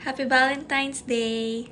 Happy Valentine's Day!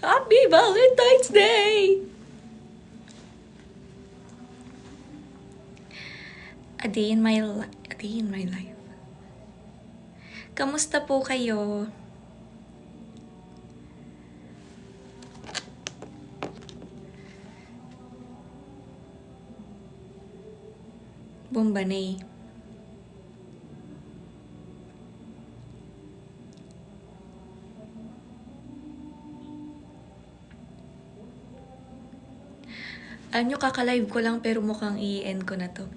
Happy Valentine's Day! A day in my life. Kamusta po kayo? Bombanay. Ano, kaka-live ko lang pero mukhang i-end ko na to.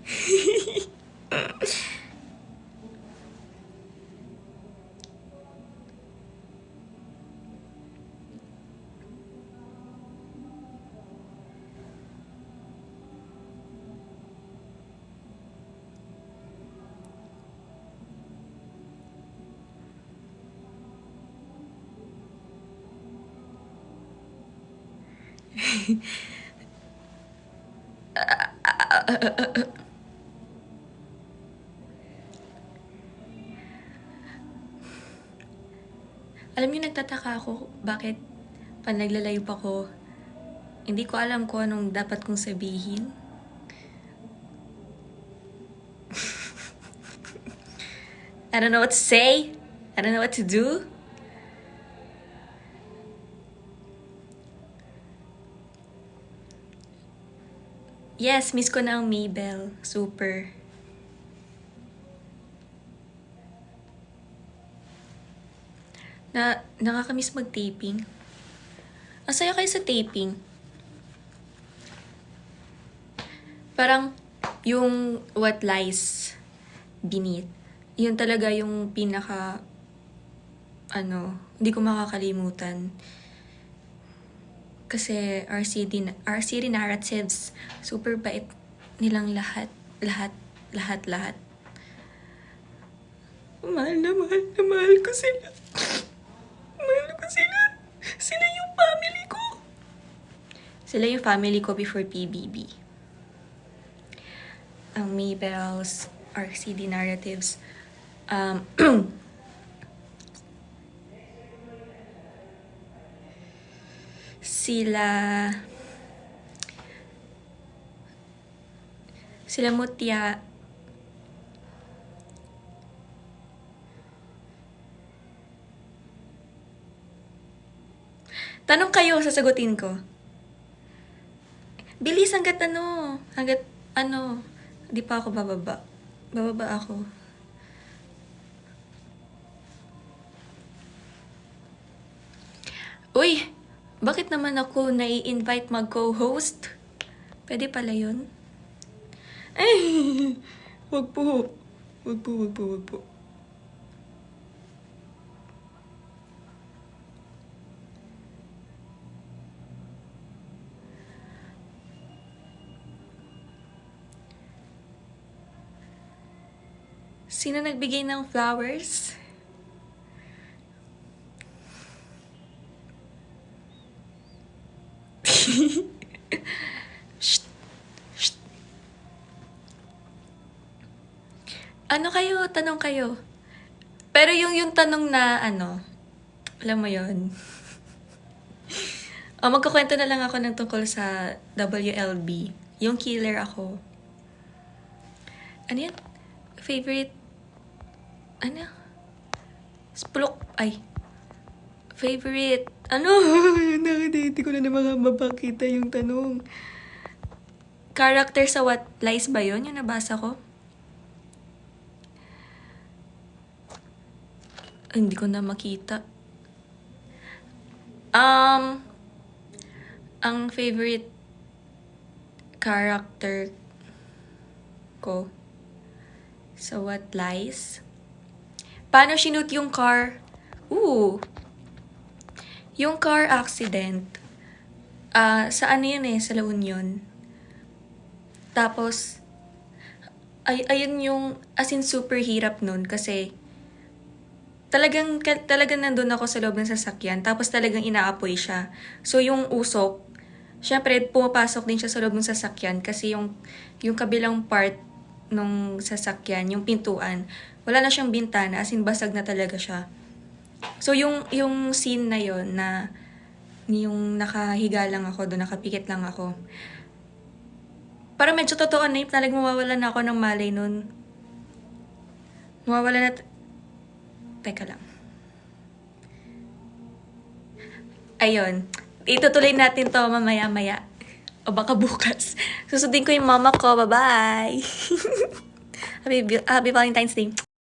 Alam niyo, nagtataka ako bakit pag naglalive ako, hindi ko alam kung anong dapat kong sabihin. I don't know what to say. I don't know what to do. Yes, miss ko na ang Maybell. Super. Nakakamiss mag-taping. Ang saya kayo sa taping. Parang yung what lies beneath. Yun talaga yung pinaka, hindi ko makakalimutan. Kasi RCD Narratives, super bait nilang lahat. Mahal na mahal ko sila. Mahal ko sila. Sila yung family ko. Sila yung family ko before PBB. Ang Maybells, RCD Narratives, sila Mutya, tanong kayo, sasagutin ko. Bilis hanggat di pa ako bababa. Bababa ako. Uy, bakit naman ako nai-invite mag-co-host? Pwede pala yun? Ay, wag po. Wag po. Sino nagbigay ng flowers? Shh. Tanong kayo. Pero yung tanong na alam mo yon. Magkukwento na lang ako ng tungkol sa WLB. Yung killer ako. Ano yan? Favorite? Splok? Ay. Favorite? Hindi ko na naman mapakita yung tanong. Character sa What Lies ba yun? Yung nabasa ko? Hindi ko na makita. Ang favorite character ko So, what lies? Paano sinut yung car? Yung car accident, sa ano yun eh, sa La Union. Tapos, ayun yung, as in super hirap nun kasi talagang nandun ako sa loob ng sasakyan, tapos talagang inaapoy siya. So, yung usok, syempre, pumapasok din siya sa loob ng sasakyan kasi yung kabilang part nung sasakyan, yung pintuan, wala na siyang bintana, as in basag na talaga siya. So, yung scene na yon na yung nakahiga lang ako doon, nakapikit lang ako. Parang medyo totoo na talagang mawawalan na ako ng malay nun. Mawawalan na... Teka lang. Ayun. Itutuloy natin to mamaya-maya. O baka bukas. Susundin ko yung mama ko. Bye-bye! Happy Valentine's Day.